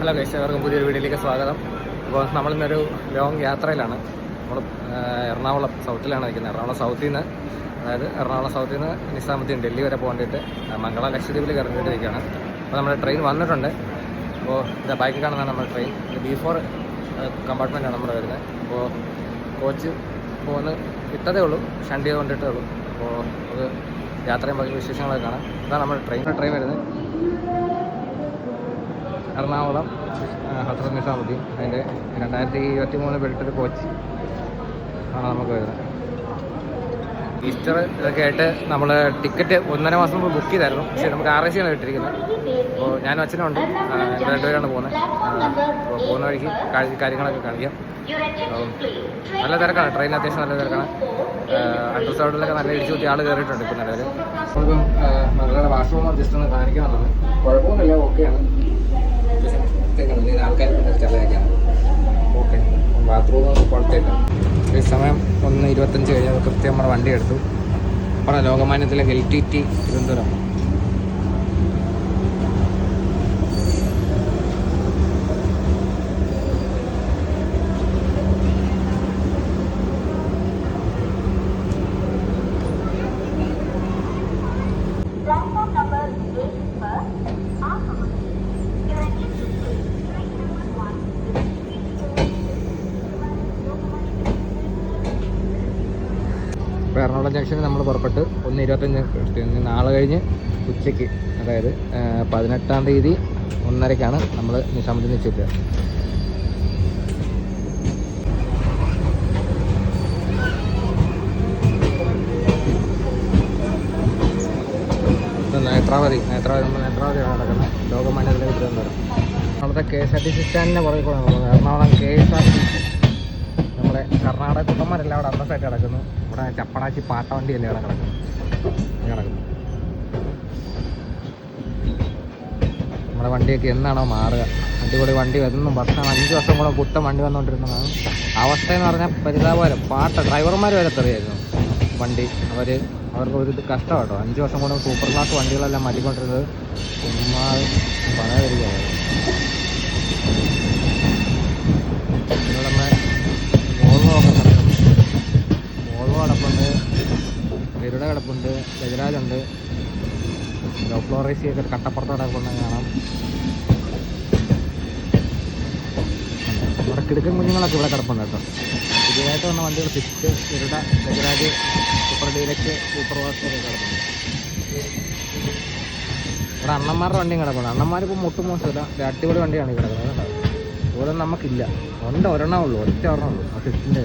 Hello guys, എല്ലാവർക്കും പുതിയൊരു വീഡിയോയിലേക്ക് സ്വാഗതം. അപ്പോൾ നമ്മളിന്നൊരു ലോങ് യാത്രയിലാണ്. നമ്മൾ എറണാകുളം സൗത്തിലാണ് നിൽക്കുന്നത്. എറണാകുളം സൗത്തിൽ നിന്ന് നിസാമുദ്ദീൻ ഡൽഹി വരെ പോകേണ്ടിയിട്ട് മംഗള ലക്ഷദ്വീപിൽ കയറിയിട്ടിരിക്കുകയാണ്. അപ്പോൾ നമ്മുടെ ട്രെയിൻ വന്നിട്ടുണ്ട്. അപ്പോൾ ഇത് ബാക്കിൽ കാണുന്നതാണ് നമ്മുടെ ട്രെയിൻ. ഇത് B4 കമ്പാർട്ട്മെൻറ്റാണ് നമ്മൾ വരുന്നത്. അപ്പോൾ കോച്ച് പോകുന്ന ഇട്ടതേ ഉള്ളൂ, ഷണ്ട് ചെയ്ത് കൊണ്ടിട്ടേ ഉള്ളൂ. അപ്പോൾ അത് യാത്രയും ബാക്കി വിശേഷങ്ങളൊക്കെ കാണാം. ഇതാണ് നമ്മുടെ ട്രെയിൻ വരുന്നത്. എറണാകുളം ഹസ്രത്ത് നിസാമുദ്ദീൻ, അതിൻ്റെ 2023 ബെൽറ്റഡ് കോച്ച് ആണ് നമുക്ക് വരുന്നത്. ഈസ്റ്റർ ഇതൊക്കെ ആയിട്ട് നമ്മൾ ടിക്കറ്റ് 1.5 മാസം മുമ്പ് ബുക്ക് ചെയ്തായിരുന്നു. പക്ഷേ നമുക്ക് RAC ആണ് കിട്ടിയിരിക്കുന്നത്. അപ്പോൾ ഞാനും അച്ഛനുണ്ട്, രണ്ടുപേരാണ് പോകുന്നത്. അപ്പോൾ പോകുന്ന വഴിക്ക് കാര്യങ്ങളൊക്കെ കാണിക്കാം. നല്ല തിരക്കാണ്, ട്രെയിൻ അത്യാവശ്യം നല്ല തിരക്കാണ്. അണ്ടർസൗണ്ടിലൊക്കെ നല്ല ഇടിച്ചു കൂട്ടി ആൾ കയറിയിട്ടുണ്ട്. ഇപ്പം നിലവിൽ നമ്മളിപ്പം മകളുടെ വാഷ്റൂം ജസ്റ്റ് ഒന്ന് കാണിക്കാമെന്നാണ്. കുഴപ്പമൊന്നുമില്ല, ഓക്കെയാണ്. ആൾക്കാർ ചിലതൊക്കെയാണ് ഓക്കെ. ബാത്റൂം കുഴപ്പമില്ല. ഈ സമയം 1:25 കഴിഞ്ഞാൽ കൃത്യം നമ്മുടെ വണ്ടി എടുത്തു. നമ്മുടെ ലോകമാന്യത്തിലെ LTT തിരുവനന്തപുരം. ഇപ്പോൾ എറണാകുളം ജംഗ്ഷനിൽ നമ്മൾ പുറപ്പെട്ട് 1:25 നാളെ കഴിഞ്ഞ് ഉച്ചയ്ക്ക്, അതായത് 18-ാം തീയതി 1:30-ക്കാണ് നമ്മൾ നിസാമുദ്ദീൻ എത്തുക. നേത്രാവതിയാണ് നടക്കുന്നത്. ലോകമാന്യത്തിലേക്ക് തിരുവനന്തപുരം. അവിടുത്തെ KSRTC സ്റ്റാൻഡിൻ്റെ പുറകെ കൂടെ പോകുന്നത്. എറണാകുളം KSRTC. നമ്മുടെ കർണാടക കുട്ടന്മാരെല്ലാം അവിടെ അന്തസ്സായിട്ട് കിടക്കുന്നു. ഇവിടെ ചപ്പടാച്ചി പാട്ടവണ്ടിയല്ലേ അവിടെ കിടക്കുന്നു. നമ്മുടെ വണ്ടിയൊക്കെ എന്നാണോ മാറുക? അടിപൊളി വണ്ടി വരുന്നു. 5 വർഷം കൂടെ കുട്ടം വണ്ടി വന്നുകൊണ്ടിരുന്നതാണ്. അവസ്ഥയെന്ന് പറഞ്ഞാൽ പരിതാപകരം. ഡ്രൈവർമാർ വരെ തെറിയായിരുന്നു വണ്ടി. അവർക്ക് ഒരു കഷ്ടം കേട്ടോ. 5 വർഷം കൂടെ സൂപ്പർ ക്ലാസ് വണ്ടികളെല്ലാം മാറ്റിക്കൊണ്ടിരുന്നത് ചുമ്മാ പറയാതിരിക്കുകയാണ്. വോൾവോ കിടപ്പുണ്ട്, ഗരുഡ കിടപ്പുണ്ട്, ഗജരാജുണ്ട്, ലോഫ്ലോറേസി ഒക്കെ കട്ടപ്പുറത്ത് കിടപ്പുണ്ട് കാണാം. നമ്മുടെ കിടുക്കൻ കുഞ്ഞുങ്ങളൊക്കെ ഇവിടെ കിടപ്പുണ്ട് കേട്ടോ. പുതിയതായിട്ട് വന്ന വണ്ടികൾ Swift, Garuda, Gajraj, super deluxe, super വാസ്റ്റൊക്കെ കിടപ്പുണ്ട്. ഇവിടെ അണ്ണന്മാരുടെ വണ്ടിയും കിടപ്പുണ്ട്. അണ്ണന്മാരിപ്പോൾ മുട്ടും മോശമില്ല, അടിപൊളി വണ്ടിയാണ് കിടക്കുന്നത് കേട്ടോ. അതുപോലെ നമുക്കില്ല, ഒരെണ്ണമേ ഉള്ളൂ, ഒറ്റ ഒരെണ്ണമുള്ളൂ. ആ സ്വിഫ്റ്റിൻ്റെ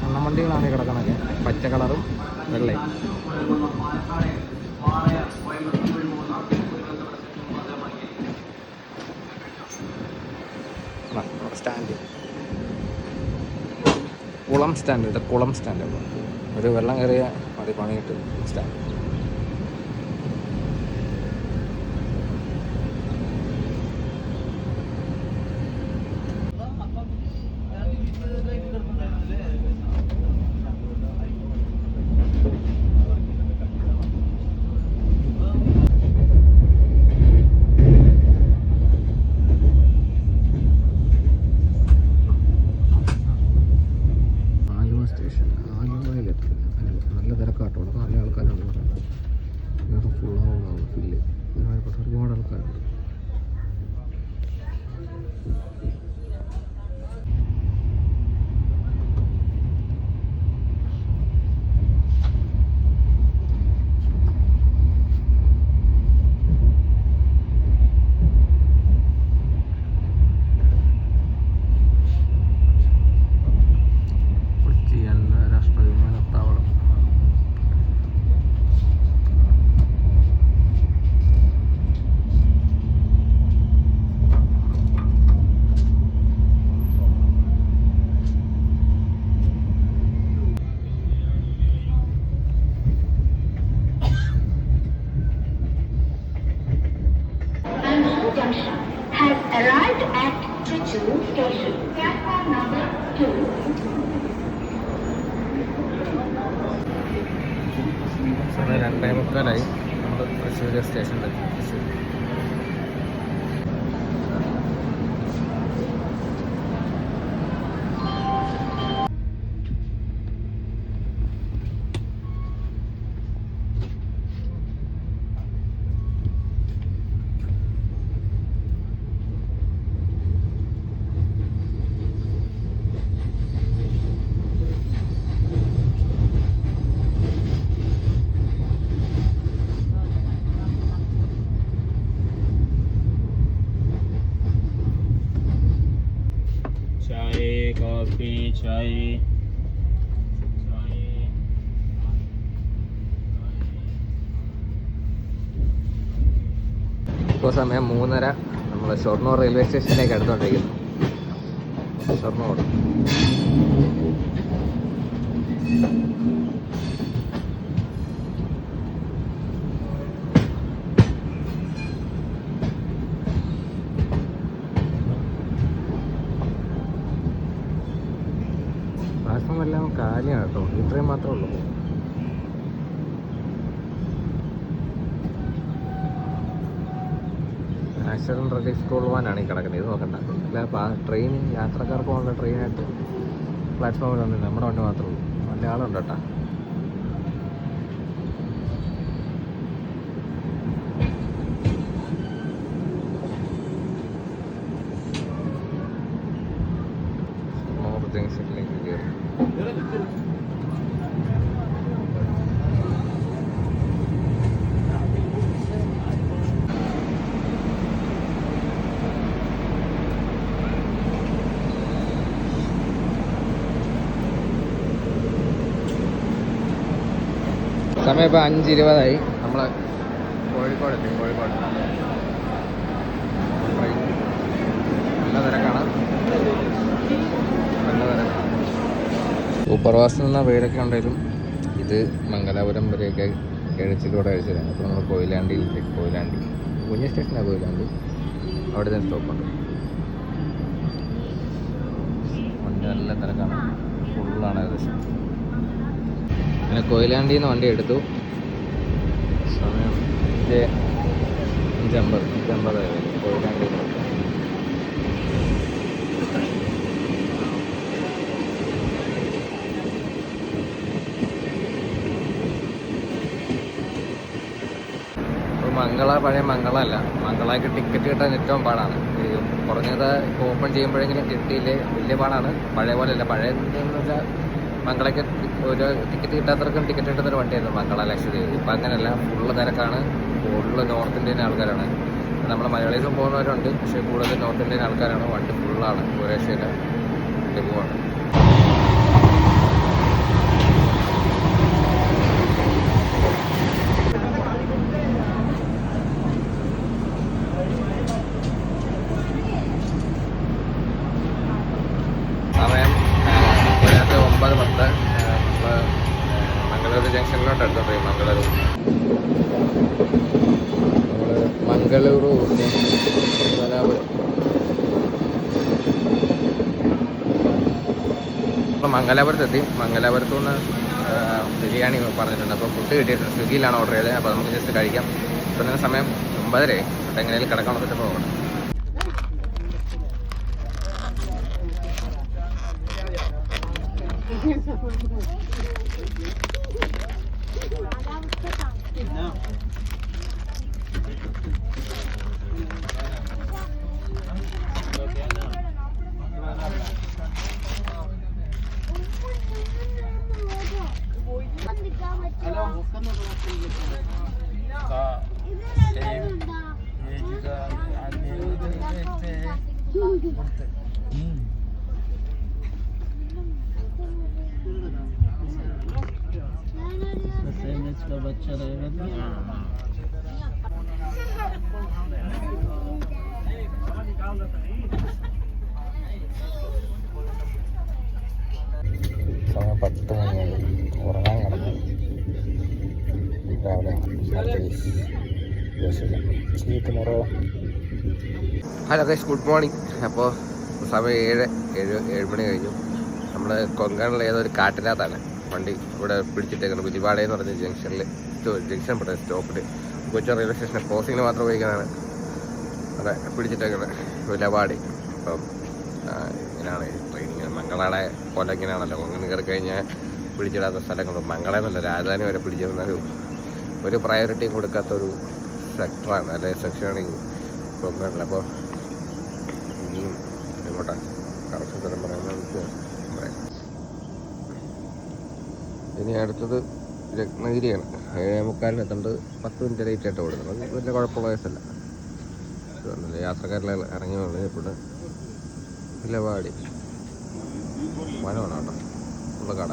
എണ്ണ വണ്ടികളാണ് ഈ കിടക്കണൊക്കെ, പച്ച കളറും വെള്ളയും. സ്റ്റാൻഡ്, കുളം സ്റ്റാൻഡ്, ഇത് കുളം സ്റ്റാൻഡ്. ഒരു വെള്ളം കയറിയ മതി പണിയിട്ട് സ്റ്റാൻഡ്. നല്ല തിരക്കാട്ടോ, നല്ല ആൾക്കാരുണ്ട്. ഫുള്ളാവുന്ന ഫില്ല്, ഒരുപാട് ആൾക്കാരുണ്ട്. Has arrived at Trichy station. Platform number 2. സമയം 2:45 നമ്മൾ തൃശ്ശൂർ സ്റ്റേഷനിലെത്തി. कॉफी चाय ഇപ്പോൾ സമയം 3:30. നമ്മൾ ഷൊർണൂർ റെയിൽവേ സ്റ്റേഷനിലേക്ക് അടുത്തുകൊണ്ടിരിക്കുന്നു. ഷൊർണൂർ പ്ലാറ്റ്ഫോം എല്ലാം കാലിയാണ് കേട്ടോ. ഇത്രയും മാത്രമേ ഉള്ളൂ. നാഷണൽ റിലീഫ് സ്കൂൾ വാനാണ് ഈ കിടക്കുന്നത്. ഇത് നോക്കണ്ട. അല്ല ട്രെയിൻ യാത്രക്കാർക്ക് പോകേണ്ട ട്രെയിനായിട്ട് പ്ലാറ്റ്ഫോമിൽ വന്നില്ല. നമ്മുടെ വണ്ടി മാത്രമേ ഉള്ളൂ. നല്ല ആളുണ്ട് കേട്ടോ. ജംഗ്ഷനിലേക്ക് കയറി. സമയം ഇപ്പോൾ 5:20. നമ്മൾ കോഴിക്കോട് എത്തി. കോഴിക്കോട് ട്രെയിൻ നല്ല തിരക്കാണ്. നല്ല തിരക്കാണ്. സൂപ്പർഫാസ്റ്റ് നിന്ന വീടൊക്കെ ഉണ്ടെങ്കിലും ഇത് മംഗലാപുരം വരെയൊക്കെ എഴുച്ചിലൂടെ അഴിച്ചതാണ്. അപ്പോൾ നമ്മൾ കൊയിലാണ്ടിയിലേക്ക്. കൊയിലാണ്ടി കുഞ്ഞ് സ്റ്റേഷനാണ്. കൊയിലാണ്ടി അവിടെ തന്നെ സ്റ്റോപ്പുണ്ട്. വണ്ടി നല്ല തിരക്കാണ്. ഫുള്ളാണ് ഏകദേശം. പിന്നെ കൊയിലാണ്ടിയിൽ നിന്ന് വണ്ടി എടുത്തു. സമയം 5:50 കൊയിലാണ്ടിയിൽ നിന്ന്. ഇപ്പോൾ മംഗള പഴയ മംഗളമല്ല. മംഗളയ്ക്ക് ടിക്കറ്റ് കിട്ടാൻ ഏറ്റവും പാടാണ്. കുറഞ്ഞത് ഇപ്പോൾ ഓപ്പൺ ചെയ്യുമ്പോഴെങ്കിലും കിട്ടിയില്ലേ വലിയ പാടാണ്. പഴയ പോലെയല്ല. പഴയതെന്ന് വെച്ചാൽ മംഗളയ്ക്ക് ഒരു ടിക്കറ്റ് കിട്ടാത്തവർക്കും ടിക്കറ്റ് കിട്ടുന്നൊരു വണ്ടിയായിരുന്നു മംഗള ലക്ഷദ്വീപ്. ഇപ്പം അങ്ങനെയല്ല. ഫുള്ള് തിരക്കാണ്. ഫുള്ള് നോർത്ത് ഇന്ത്യൻ ആൾക്കാരാണ്. നമ്മുടെ മലയാളീസും പോകുന്നവരുണ്ട്. പക്ഷേ കൂടുതൽ നോർത്ത് ഇന്ത്യൻ ആൾക്കാരാണ്. വണ്ടി ഫുള്ളാണ്. ഒരു രക്ഷയില്ല. പോവാണ്. സമയം 9:10. നമ്മൾ മംഗളൂരു ജംഗ്ഷനിലോട്ട് എടുത്തോണ്ടിരിക്കും. മംഗളൂരു അപ്പോൾ മംഗലാപുരത്തെത്തി. മംഗലാപുരത്തു നിന്ന് ബിരിയാണി പറഞ്ഞിട്ടുണ്ട്. അപ്പോൾ ഫുഡ് കിട്ടിയിട്ടുണ്ട്. സ്വിഗ്ഗിയിലാണ് ഓർഡർ ചെയ്തത്. അപ്പോൾ നമുക്ക് ജസ്റ്റ് കഴിക്കാം. ഇപ്പോൾ തന്നെ സമയം 9:00. അപ്പോൾ എങ്ങനെയും കിടക്കണം വെച്ചിട്ട് പോകണം. बच्चा रहेगा സമയം 10 മണിയായി. ഉറങ്ങാൻ കിടന്നു. രാവിലെ ഹലോ ഗൈസ്, ഗുഡ് മോർണിംഗ്. അപ്പോൾ സമയം 7 മണി കഴിഞ്ഞു. നമ്മൾ കൊങ്കണിലെ ഏതൊരു കാട്ടിനകത്താണ് വണ്ടി ഇവിടെ പിടിച്ചിട്ടേക്കുന്നത്. വിജിവാഡ എന്ന് പറഞ്ഞ ജംഗ്ഷനിൽ ജംഗ്ഷൻ പെട്ട സ്റ്റോപ്പിൽ കൊച്ചി റെയിൽവേ സ്റ്റേഷൻ ക്രോസിങ്ങിന് മാത്രം ഉപയോഗിക്കുന്നതാണ് അവിടെ പിടിച്ചിട്ടേക്കുന്നത്. വിലപാടി. അപ്പം ഇങ്ങനെയാണ് ട്രെയിനിങ്. മംഗളയുടെ പോലെ ഇങ്ങനെയാണല്ലോ. കൊങ്കൺ കയറി കഴിഞ്ഞാൽ പിടിച്ചിടാത്ത സ്ഥലങ്ങളും മംഗളയെന്നല്ല രാജധാനി വരെ പിടിച്ചിരുന്ന ഒരു പ്രയോറിറ്റിയും കൊടുക്കാത്തൊരു സെക്ടറാണ്, അല്ലെങ്കിൽ സെക്ഷനാണ് ഈ കൊങ്കണിൽ. അപ്പോൾ ഇനിയും എങ്ങോട്ടാണ് കറക്ഷൻ തരം പറയുന്നത് പറയാം. ഇനി അടുത്തത് രത്നഗിരിയാണ്. 7:45 എത്തേണ്ടത് 10 മിനിറ്റ് ലേറ്റ് ആയിട്ട് ഓടുന്നത്. അത് വലിയ കുഴപ്പമുള്ള കേസല്ല. യാത്രക്കാരിൽ ഇറങ്ങി വന്നപ്പോൾ വിലപാടി വനമാണ് കേട്ടോ ഉള്ള കട.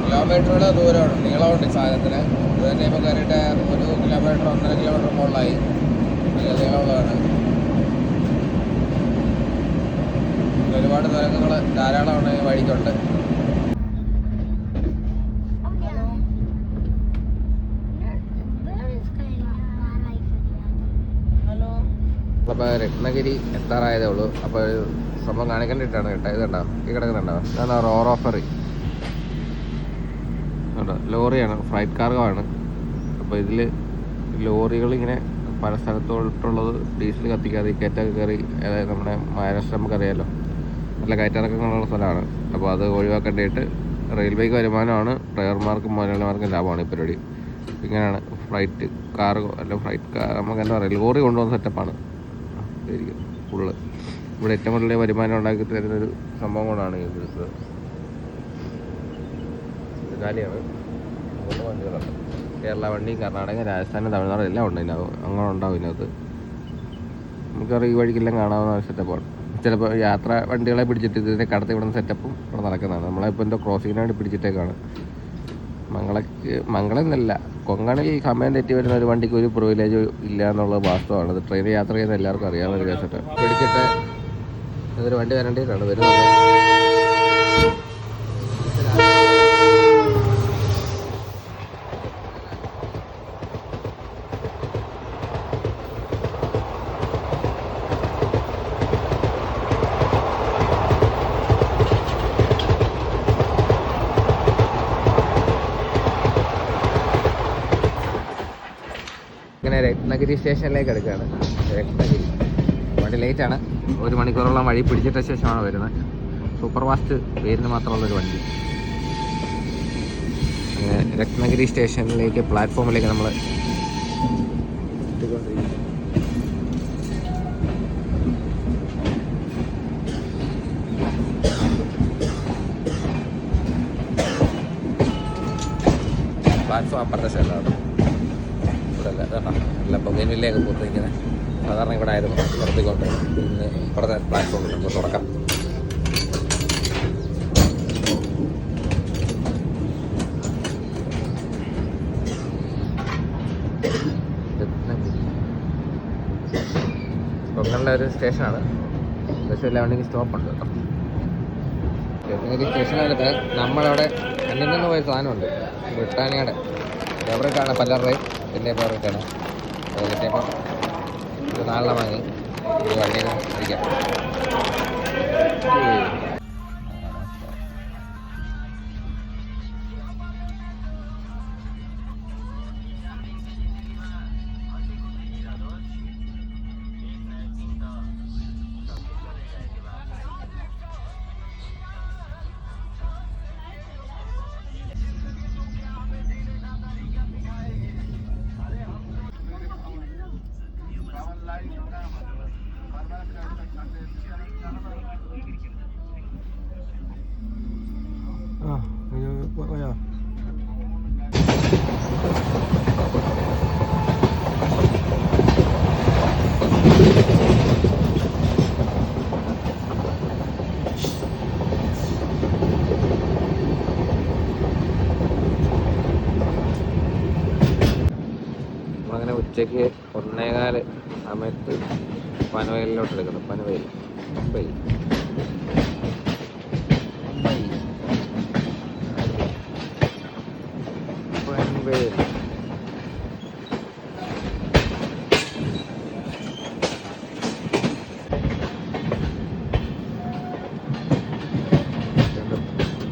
കിലോമീറ്ററുകൾ ദൂരമാണ്, നീളമുണ്ട് സാധനത്തിന്. ഇത് തന്നെ ഇപ്പോൾ കയറിയിട്ട് 1 കിലോമീറ്റർ 1.5 കിലോമീറ്റർ മുകളിലായി. നല്ല നീളമുള്ളതാണ്. ഒരുപാട് തുരങ്കങ്ങൾ ധാരാളമാണ് ഈ വഴിക്കുണ്ട്. അപ്പോൾ രത്നഗിരി എത്താറായതേ ഉള്ളൂ. അപ്പോൾ സംഭവം കാണിക്കേണ്ടിയിട്ടാണ് കേട്ടോ. ഇതുണ്ടോ ഈ കിടക്കുന്നുണ്ടോ, ഇതാണ് റോറോ ഫെറി കേട്ടോ. ലോറിയാണ്, ഫ്രൈറ്റ് കാർഗോ ആണ്. അപ്പോൾ ഇതിൽ ലോറികളിങ്ങനെ പല സ്ഥലത്തോട്ടുള്ളത് ഡീസൽ കത്തിക്കാതെ കയറ്റൊക്കെ കയറി, അതായത് നമ്മുടെ മഹാരാഷ്ട്ര നമുക്കറിയാമല്ലോ, നല്ല കയറ്റിറക്കങ്ങളുള്ള സ്ഥലമാണ്. അപ്പോൾ അത് ഒഴിവാക്കേണ്ടിയിട്ട് റെയിൽവേക്ക് വരുമാനമാണ്, ഡ്രൈവർമാർക്കും മുതലാളിമാർക്കും ലാഭമാണ് ഈ പരിപാടി. ഇങ്ങനെയാണ് ഫ്ലൈറ്റ് കാർഗോ അല്ല ഫ്ലൈറ്റ് നമുക്ക് എന്താ പറയുക, ലോറി കൊണ്ടുവന്ന സെറ്റപ്പാണ് ശരിക്കും ഫുള്ള്. ഇവിടെ ഏറ്റവും കൂടുതൽ വരുമാനം ഉണ്ടാക്കി തരുന്നൊരു സംഭവം കൊണ്ടാണ് ഈ ബിസിനസ്. ഇത് കാലിയാണ്. മൂന്ന് വണ്ടികളുണ്ട്, കേരള വണ്ടിയും കർണാടക രാജസ്ഥാൻ തമിഴ്നാട് എല്ലാം ഉണ്ട് ഇതിനകത്ത്. അങ്ങനെ ഉണ്ടാവും ഇതിനകത്ത്. നമുക്കറിയാം ഈ വഴിക്കെല്ലാം കാണാവുന്ന സെറ്റപ്പാണ്. ചിലപ്പോൾ യാത്രാ വണ്ടികളെ പിടിച്ചിട്ട് ഇതിൻ്റെ കടത്തി വിടുന്ന സെറ്റപ്പും ഇവിടെ നടക്കുന്നതാണ്. നമ്മളിപ്പോൾ എന്തോ ക്രോസിങ്ങിനായിട്ട് പിടിച്ചിട്ടേക്കാണ്. മംഗളെന്നല്ല, കൊങ്കണിൽ സമയം തെറ്റി വരുന്ന ഒരു വണ്ടിക്ക് ഒരു പ്രിവിലേജ് ഇല്ല എന്നുള്ളത് വാസ്തവമാണ്. ഇത് ട്രെയിനിൽ യാത്ര ചെയ്യുന്ന എല്ലാവർക്കും അറിയാവുന്ന ഒരു കേസിട്ട് പിടിച്ചിട്ട് ഇതൊരു വണ്ടി വരേണ്ടിയിട്ടാണ് വരുന്നത്. ഇങ്ങനെ രത്നഗിരി സ്റ്റേഷനിലേക്ക് എടുക്കുകയാണ്. രത്നഗിരി വണ്ടി ലേറ്റാണ്, 1 മണിക്കൂറോളം വഴി പിടിച്ചിട്ട ശേഷമാണ് വരുന്നത്. സൂപ്പർ ഫാസ്റ്റ് പേരിന് മാത്രമുള്ളൊരു വണ്ടി. രത്നഗിരി സ്റ്റേഷനിലേക്ക് പ്ലാറ്റ്ഫോമിലേക്ക് നമ്മൾ പ്ലാറ്റ്ഫോം അപ്പുറത്തെ സൈഡിലാണ്. നല്ല ബൊഗൈൻവില്ലയൊക്കെ പൂത്തിരിക്കുന്നത്. സാധാരണ ഇവിടെ ആയിരുന്നു നിർത്തിക്കൊണ്ട്. ഇന്ന് ഇപ്പുറത്തെ പ്ലാറ്റ്ഫോമിൽ നമ്മൾ തുടക്കം. കൊങ്കണിലെ ഒരു സ്റ്റേഷനാണ്. ബസ് എല്ലാം ഉണ്ടെങ്കിൽ സ്റ്റോപ്പുണ്ട് കേട്ടോ. രത്നഗിരി സ്റ്റേഷനകത്ത് നമ്മളവിടെ അന്യം നിന്ന് പോയ സാധനമുണ്ട്, ബ്രിട്ടാനിയയുടെ ഫേവറേറ്റാണ് പലരുടെയും. എൻ്റെ ഫേവറേറ്റാണ്. അത് കിട്ടിയപ്പോൾ ഇത് 4 വാങ്ങി ഇത് വണ്ടിയിൽ ഇരിക്കാം. പറയാ നമ്മളങ്ങനെ ഉച്ചയ്ക്ക് 1:15 സമയത്ത് പനവയലിലോട്ട് എടുക്കുന്നു. പനവയൽ മുംബൈ പൻവേൽ.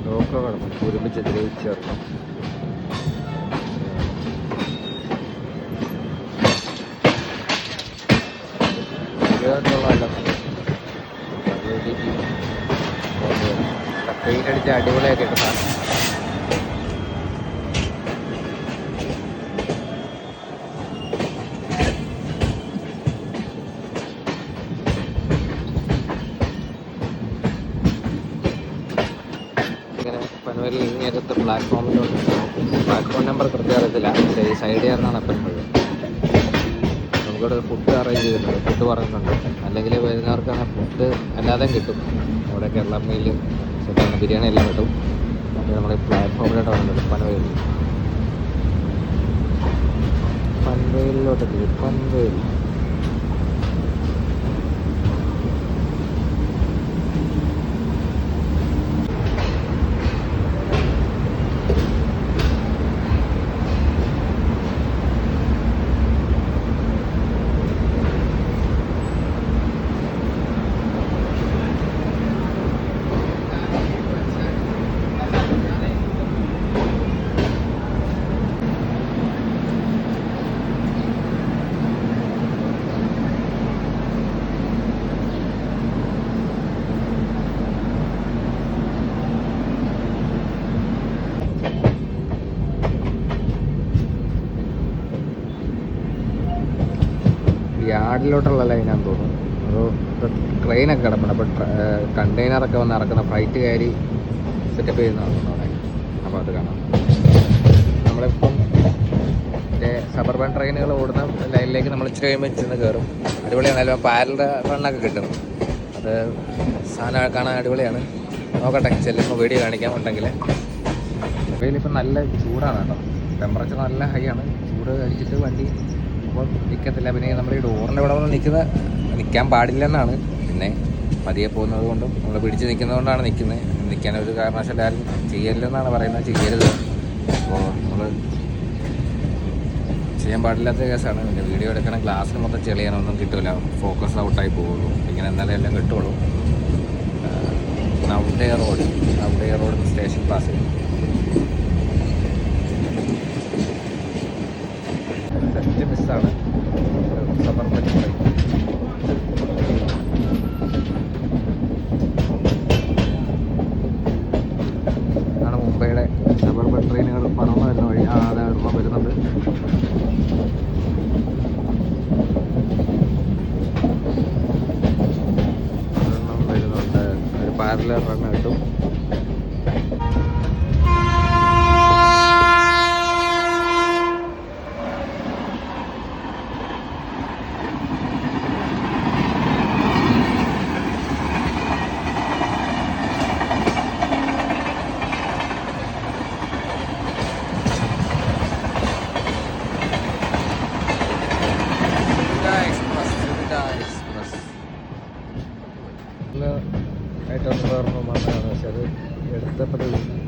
ലോക്കോ കിടന്നു ഒരുമിച്ച് ചേർക്കണം. പെയിന്റ് അടിച്ച് അടിപൊളിയാക്കി ഇട്ട സാധനം. ഇങ്ങനെ പനവേലിൽ ഇങ്ങനത്തെ പ്ലാറ്റ്ഫോമിലോട്ട് പ്ലാറ്റ്ഫോം നമ്പർ കൃത്യം അറിയത്തില്ല. സൈഡ് ചേർന്നാണ് എപ്പോഴും നമുക്കിവിടെ ഫുഡ് അറേഞ്ച് ചെയ്തിട്ടുണ്ട്. ഫുഡ് പറഞ്ഞിട്ടുണ്ട്. അല്ലെങ്കിൽ വരുന്നവർക്ക് അങ്ങനെ ഫുഡ് അല്ലാതെ കിട്ടും. അവിടെ കേരള മീൽ സെറ്റാണ്, ബിരിയാണി എല്ലാം കിട്ടും. നമ്മൾ ഈ പ്ലാറ്റ്ഫോമിലോട്ട് വന്നിട്ടുണ്ട്. പൻവേലിലോട്ട് പൻവേൽ. യാർഡിലോട്ടുള്ള ലൈനാന്ന് തോന്നുന്നു. അപ്പോൾ ട്രെയിനൊക്കെ കിടപ്പുണ്ട്. അപ്പോൾ കണ്ടെയ്നറൊക്കെ വന്ന് ഇറക്കുന്ന ഫ്ലൈറ്റ് കയറി സെറ്റപ്പ് ചെയ്യുന്നതാണ് അവിടെ. അപ്പോൾ അത് കാണാം. നമ്മളിപ്പം സബർബൻ ട്രെയിനുകൾ ഓടുന്ന ലൈനിലേക്ക് നമ്മൾ ഇച്ചിരി കഴിയുമ്പോൾ ചെന്ന് കയറും. അടിപൊളിയാണല്ലോ. പാരലൽ റണ്ണൊക്കെ കിട്ടും. അത് സാധനം കാണാൻ അടിപൊളിയാണ്. നോക്കട്ടെ, ചെല്ലുമ്പോൾ വീഡിയോ കാണിക്കാമുണ്ടെങ്കിൽ. ഇപ്പം നല്ല ചൂടാണ് കേട്ടോ. ടെമ്പറേച്ചർ നല്ല ഹൈ ആണ്. ചൂട് അടിച്ചിട്ട് വണ്ടി അപ്പോൾ നിൽക്കത്തില്ല. പിന്നെ നമ്മുടെ ഈ ഡോറിൻ്റെ ഇവിടെ വന്ന് നിൽക്കാൻ പാടില്ലെന്നാണ്. പിന്നെ പതിയെ പോകുന്നത് കൊണ്ടും നമ്മൾ പിടിച്ച് നിൽക്കുന്നത് കൊണ്ടാണ് നിൽക്കുന്നത്. നിൽക്കാനൊരു കാരണവശാലും ആരും ചെയ്യല്ലെന്നാണ് പറയുന്നത്. ചെയ്യരുത്. അപ്പോൾ നമ്മൾ ചെയ്യാൻ പാടില്ലാത്ത കേസാണ്. പിന്നെ വീഡിയോ എടുക്കണ ഗ്ലാസ്സിന് മൊത്തം ചെളിയാനൊന്നും കിട്ടില്ല. ഫോക്കസ് ഔട്ടായി പോകുള്ളൂ. ഇങ്ങനെ എന്നാലേ എല്ലാം കിട്ടുള്ളൂ. നവ്ഡേ റോഡ് സ്റ്റേഷൻ പാസ് ചെയ്യും. സെറ്റ് മിസ്സാണ് സബർബൻ ട്രെയിൻ. ആണ് മുംബൈയുടെ സബർബൻ ട്രെയിനുകൾ പടർന്നു വരുന്ന വഴി. അതെ ഒരെണ്ണം വരുന്നുണ്ട്. ഒരു പാരലൽ റൺ കിട്ടും. ആയിട്ടൊന്നും പറഞ്ഞു വന്നതാണ്. പക്ഷെ അത് എടുത്തപ്പോൾ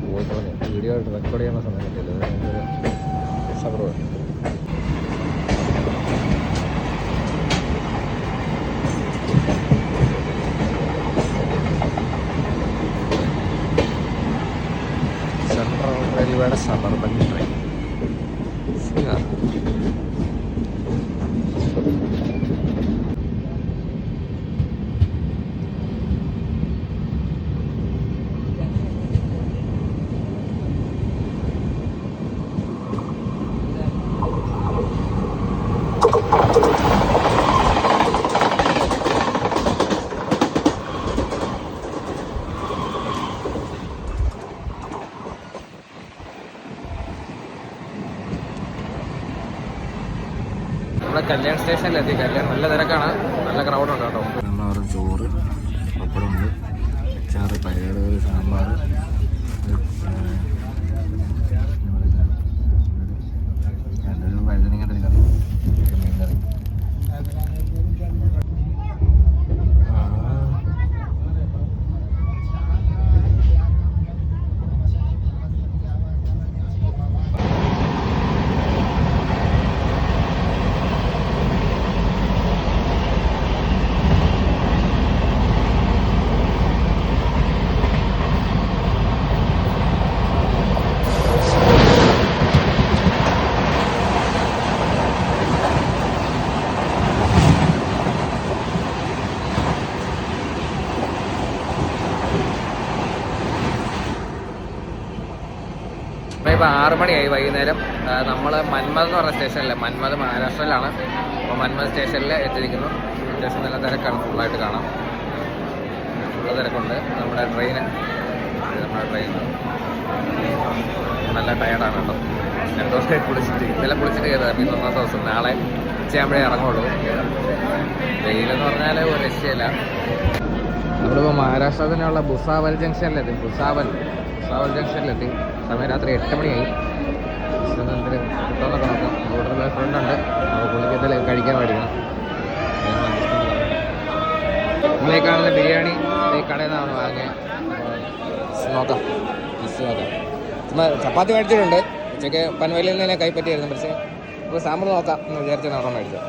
പോയി തോന്നി. വീഡിയോ റെക്കോർഡ് ചെയ്യുന്ന സമയം കിട്ടില്ല. അത് സബർബൻ. സെൻട്രൽ റെയിൽവേയുടെ സബർബൻ ട്രെയിൻ. കല്യാൺ സ്റ്റേഷനിലെത്തി. കല്യാൺ നല്ല തിരക്കാണ്, നല്ല ക്രൗഡുണ്ട് കേട്ടോ. ചോറ്, പപ്പടമുണ്ട്, അച്ചാറ്, പയറ്, സാമ്പാർ, നല്ലൊരു വഴുതനങ്ങ കറി, മീൻകറി. ഇപ്പോൾ 6 മണിയായി വൈകുന്നേരം. നമ്മൾ മന്മത് എന്ന് പറഞ്ഞ സ്റ്റേഷനിൽ, മന്മത് മഹാരാഷ്ട്രയിലാണ്. അപ്പോൾ മന്മത് സ്റ്റേഷനിൽ എത്തിയിരിക്കുന്നു. സ്റ്റേഷൻ നല്ല തിരക്കാണ്, ഫുള്ളായിട്ട് കാണാം. ഫുള്ള് തിരക്കുണ്ട്. നമ്മുടെ ട്രെയിൻ നല്ല ടയർഡാണ് കേട്ടോ. 2 ദിവസമായി കുളിച്ചിട്ട്, ഇന്നലെ കുളിച്ചിട്ട് കയറുക. ഇന്ന് 1 ദിവസം, നാളെ ഉച്ചയാകുമ്പോഴേ ഇറങ്ങുള്ളൂ. വെയിലെന്ന് പറഞ്ഞാൽ ഒരു രക്ഷയില്ല. നമ്മളിപ്പോൾ മഹാരാഷ്ട്ര തന്നെയുള്ള ഭുസാവൽ ജംഗ്ഷനിലെത്തി. ഭുസാവൽ ജംഗ്ഷനിലെത്തി. സമയം രാത്രി 8 മണിയായി. എന്തെങ്കിലും കിട്ടുമെന്നൊക്കെ നോക്കാം. കൂടുതൽ ഫ്രണ്ടുണ്ട്, അപ്പോൾ പുള്ളിക്കത്തിൽ കഴിക്കാൻ മേടിക്കണം. നമ്മളീ കാണുന്ന ബിരിയാണി ഈ കടയിൽ നിന്നാണ് വാങ്ങിയത്. നോക്കാം, ചപ്പാത്തി മേടിച്ചിട്ടുണ്ട്. ഉച്ചയ്ക്ക് പൻവേലിൽ നിന്ന് തന്നെ കൈപ്പറ്റിയായിരുന്നു. പക്ഷേ ഇപ്പോൾ സാമ്പിൾ നോക്കാം എന്ന് വിചാരിച്ചാണ് അവിടെ മേടിച്ചത്.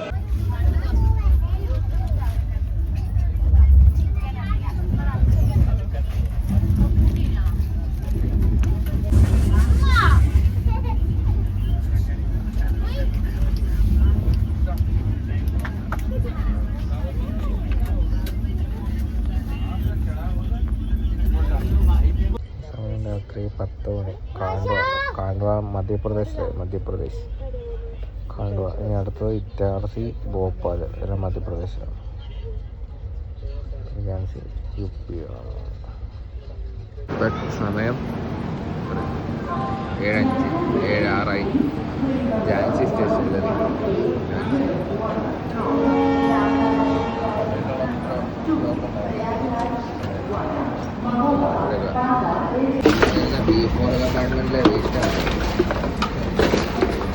രാത്രി 10 മണി. കാണ്ഡവ മധ്യപ്രദേശ് കാണ്ഡവ. ഇനി അടുത്തത് ഇറ്റാർസി, ഭോപ്പാൽ, എല്ലാം മധ്യപ്രദേശാണ്. ഝാൻസി UP. സമയം 7:06 ഝാൻസി സ്റ്റേഷനിലെത്തി. ഗവൺമെന്റിലെ വേസ്റ്റാണ്.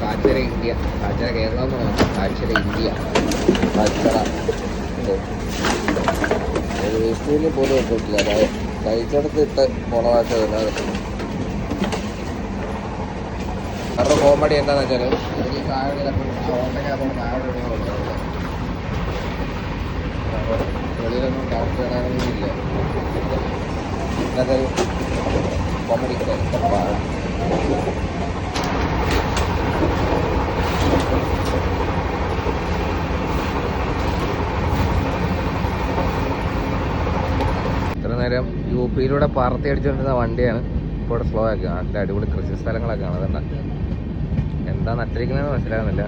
കാച്ചര ഇന്ത്യ, കാച്ചര കേരളം എന്ന് പറയുന്നത് കാച്ചര ഇന്ത്യ. കാച്ചര ഒരു വേസ്റ്റിൽ പോലും വെച്ചിട്ടില്ല. അതായത് കഴിച്ചെടുത്ത് ഇട്ട് കുളമായിട്ട് വരുന്നത്. അവരുടെ കോമഡി എന്താണെന്ന് വെച്ചാൽ എനിക്ക് കായടില്ല, ഓട്ടയ്ക്കകത്തോട് കായടി വെളിയിലൊന്നും കറക്റ്റ് ഇടാനൊന്നുമില്ല. ഇന്നത്തെ കോമഡി ഇത്ര നേരം UP-യിലൂടെ പറത്തി അടിച്ചുകൊണ്ടിരുന്ന വണ്ടിയാണ് ഇപ്പോൾ ഇവിടെ സ്ലോ ആക്കുക. നല്ല അടിപൊളി കൃഷി സ്ഥലങ്ങളൊക്കെയാണ്. അതുകൊണ്ട് എന്താ നട്ടിരിക്കുന്നതെന്ന് മനസ്സിലാകുന്നില്ല.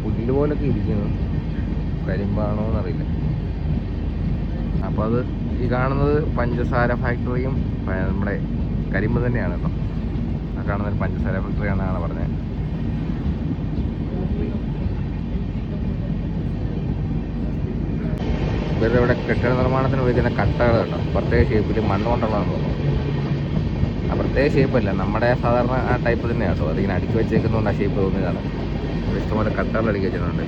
പുല്ല് പോലൊക്കെ ഇരിക്കുന്നു, കരിമ്പാണോ എന്നറിയില്ല. അപ്പോൾ അത് ഈ കാണുന്നത് പഞ്ചസാര ഫാക്ടറിയും നമ്മുടെ കരിമ്പ് തന്നെയാണ് കേട്ടോ. ആ കാണുന്നത് പഞ്ചസാര ഫാക്ടറിയാണെന്നാണ് പറഞ്ഞത്. ഇവരുടെ ഇവിടെ കെട്ടിട നിർമ്മാണത്തിന് ഉപയോഗിക്കുന്ന കട്ടകൾ കേട്ടോ, പ്രത്യേക ഷേപ്പിൽ മണ്ണ് കൊണ്ടുള്ളതാണെന്ന് തോന്നുന്നു. ആ പ്രത്യേക ഷേപ്പല്ല, നമ്മുടെ സാധാരണ ആ ടൈപ്പ് തന്നെയാണ് കേട്ടോ. അതിങ്ങനെ അടുക്കി വെച്ചേക്കുന്നതുകൊണ്ട് ആ ഷേപ്പ് തോന്നിയതാണ്. ഇഷ്ടംപോലെ കട്ടകൾ അടുക്കി വെച്ചിട്ടുണ്ട്.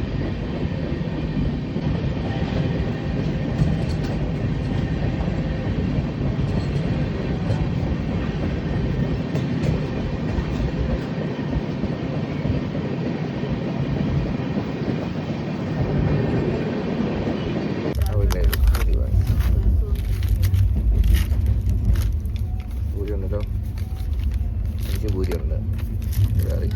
പൂരിയുണ്ടല്ലോ, 5 പൂരിയുണ്ട്. കറി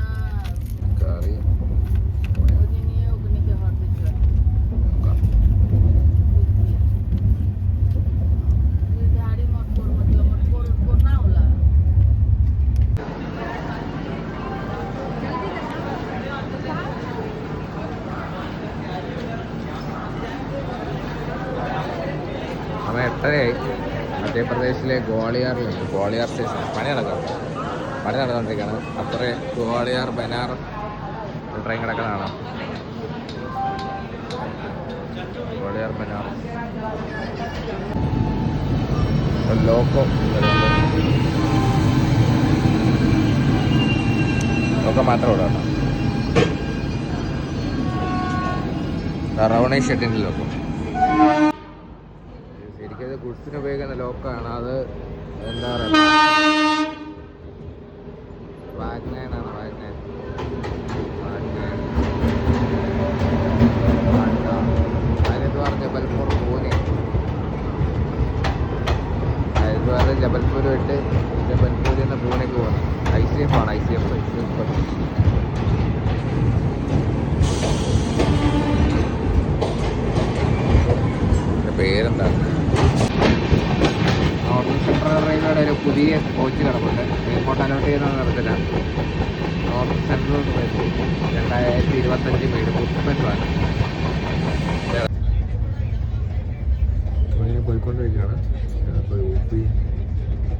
സമയം 8:30 മധ്യപ്രദേശിലെ ഗ്വാളിയാർ സ്റ്റേഷൻ പണി നടന്നുകൊണ്ടിരിക്കുകയാണ്. അത്രേ ഗ്വാളിയാർ ബനാറസ് ട്രെയിൻ കിടക്കുന്നതാണ്. ഗ്വാളിയാർ ബനാറസ് ലോക്കോ മാത്രമേ ഉള്ളൂ കേട്ടോ. റവണി ഷെഡിൻ്റെ ലോക്കോ. ശരിക്കും ഗുഡ്സിന് ഉപയോഗിക്കുന്ന ലോക്കാണ്. അത് എന്താ പറയുക, വാഗ്നേനാണ്. ഹരിദ്വാർ, ജബൽപൂർ, പൂനെ. ഹരിദ്വാർ ജബൽപൂർ വിട്ട് ജബൽപൂരിൽ നിന്ന് പൂനെക്ക് പോകണം. ICF ആണ്. ICF പേരെന്താ? കോച്ച് കിടപ്പുണ്ട്. എയർപോർട്ട് അലോട്ട് ചെയ്യുന്ന നടത്തില്ല. നോർത്ത് സെൻട്രൽ റെയിൽവേ 2025 വീട് പുഷ്പമാണ്. ഇങ്ങനെ പോയിക്കൊണ്ടിരിക്കുകയാണ്. ഇപ്പോൾ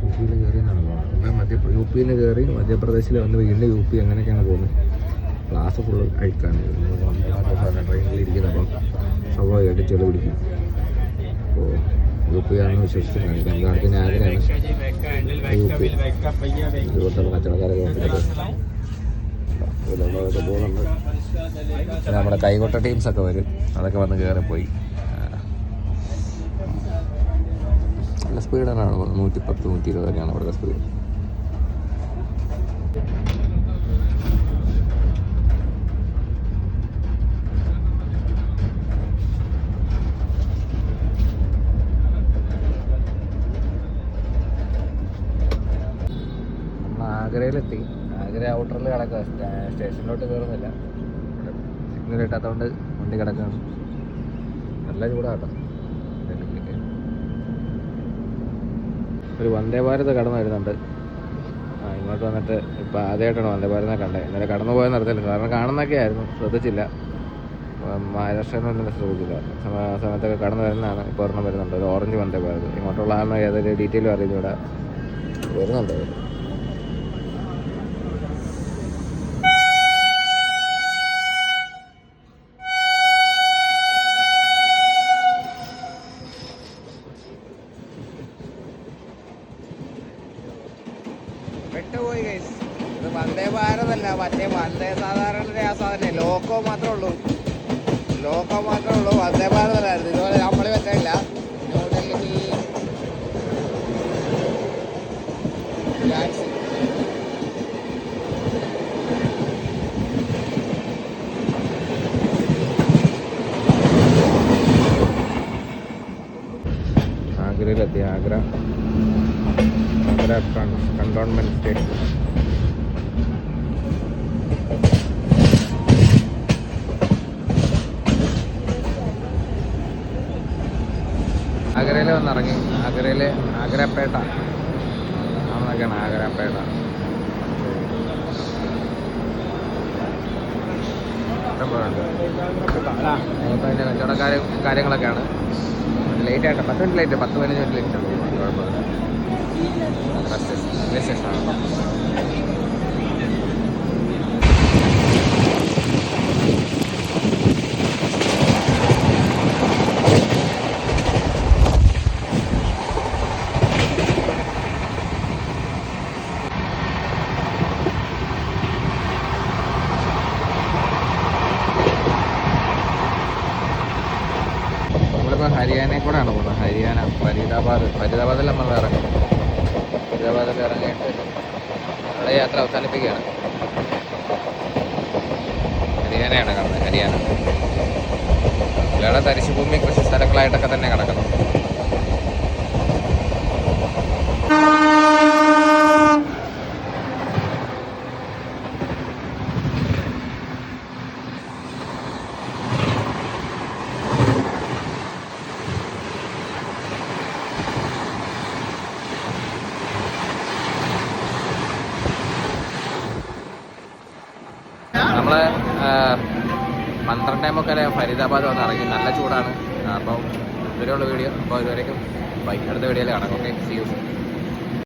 യുപിയിൽ കയറിയെന്നാണ് തോന്നുന്നത്. യുപിയിൽ കയറി മധ്യപ്രദേശിൽ വന്ന് വീണ്ടും യുപി അങ്ങനെയൊക്കെയാണ് പോകുന്നത്. ക്ലാസ് ഫുള്ള് അഴിക്കാണ്. ട്രെയിനിൽ ഇരിക്കുന്നത്. അപ്പം സ്വാഭാവികമായിട്ട് ചെളി പിടിക്കും. അപ്പോൾ യുപി ആണെന്ന് വിശ്വസിച്ച് കാണിക്കാം. കാണിക്കുന്ന ആഗ്രഹമാണ് യുപി. ഇരുപത്തൊന്ന് കച്ചവടക്കാരൊക്കെ വന്നിട്ട് പോകുന്നുണ്ട്. നമ്മുടെ കൈകൊട്ട ടീംസൊക്കെ വരും. അതൊക്കെ വന്ന് കയറിപ്പോയി. നല്ല സ്പീഡാണ്. 110, 120 അവിടുത്തെ സ്പീഡ്. ആഗ്രയിലെത്തി. ആഗ്ര ഔട്ടറിൽ കിടക്കുക. സ്റ്റേഷനിലോട്ട് കയറുന്നില്ല. സിഗ്നൽ കിട്ടാത്തതുകൊണ്ട് വണ്ടി കിടക്കുകയാണ്. നല്ല ചൂടാട്ടോ. ഒരു വന്ദേ ഭാരത് കടന്നു വരുന്നുണ്ട്. ഇങ്ങോട്ട് വന്നിട്ട് ഇപ്പോൾ ആദ്യമായിട്ടാണ് വന്ദേ ഭാരതിനെ കണ്ടത്. ഇന്നലെ കടന്നു പോയെന്ന് അറിയത്തില്ല. കാരണം കാണുന്നൊക്കെ ആയിരുന്നു, ശ്രദ്ധിച്ചില്ല. മഹാരാഷ്ട്രയിൽ നിന്നൊന്നും ശ്രദ്ധിച്ചില്ല. സമയത്തൊക്കെ കടന്നു വരുന്നതാണ്. ഇപ്പോൾ ഒരെണ്ണം വരുന്നുണ്ട്, ഒരു ഓറഞ്ച് വന്ദേ ഭാരത്. ഇങ്ങോട്ടുള്ള ആണെന്ന് ഏതൊരു ഡീറ്റെയിലും അറിയുന്നില്ല. വരുന്നുണ്ട്. പെട്ടുപോയി ഗൈസ്. ഇത് വന്ദേ ഭാരതല്ല, മറ്റേ സാധാരണ സാധനം ലോക്കോ മാത്രമേ ഉള്ളൂ. വന്ദേ ഭാരതല്ലായിരുന്നു. ഇതുപോലെ നമ്മൾ പറ്റില്ല. ന്യൂഡൽഹി ഝാൻസി. ആഗ്രയിലെത്തി. Agra cantonment station. ആഗ്രയിൽ വന്നിറങ്ങി. ആഗ്രപ്പേട്ട ആണെന്നൊക്കെയാണ്. ആഗ്രപ്പേട്ട ഇഷ്ടംപോലുണ്ട്. അതിൻ്റെ കാര്യങ്ങളൊക്കെയാണ്. ലേറ്റായിട്ട് 10 മിനിറ്റ് ലേറ്റ്, 10-15 മിനിറ്റ് ലേറ്റ് ഉണ്ട്. കുഴപ്പമില്ല. റെയിൽവേ സ്റ്റേഷനാണ്. നമ്മളിപ്പോൾ ഹരിയാനയിൽ കൂടെയാണ് പോകുന്നത്. ഹരിയാന ഫരീദാബാദിൽ നമ്മൾ ഇറങ്ങും. ഫരീദാബാദിൽ ഇറങ്ങിയിട്ട് നമ്മുടെ യാത്ര അവസാനിപ്പിക്കുകയാണ്. ഹരിയാനയാണ് കാണുന്നത്. ഹരിയാന ഇവിടെ തരിശുഭൂമി കൃഷി സ്ഥലങ്ങളായിട്ടൊക്കെ തന്നെ കിടക്കുന്നു. നമ്മൾ 12 ഫരീദാബാദ് വന്ന് ഇറങ്ങി. നല്ല ചൂടാണ്. അപ്പം ഇതുവരെയുള്ള വീഡിയോ. അപ്പോൾ ഇതുവരേക്കും ബൈക്ക് അടുത്ത വീഡിയോയിൽ കാണാം. Okay, see U.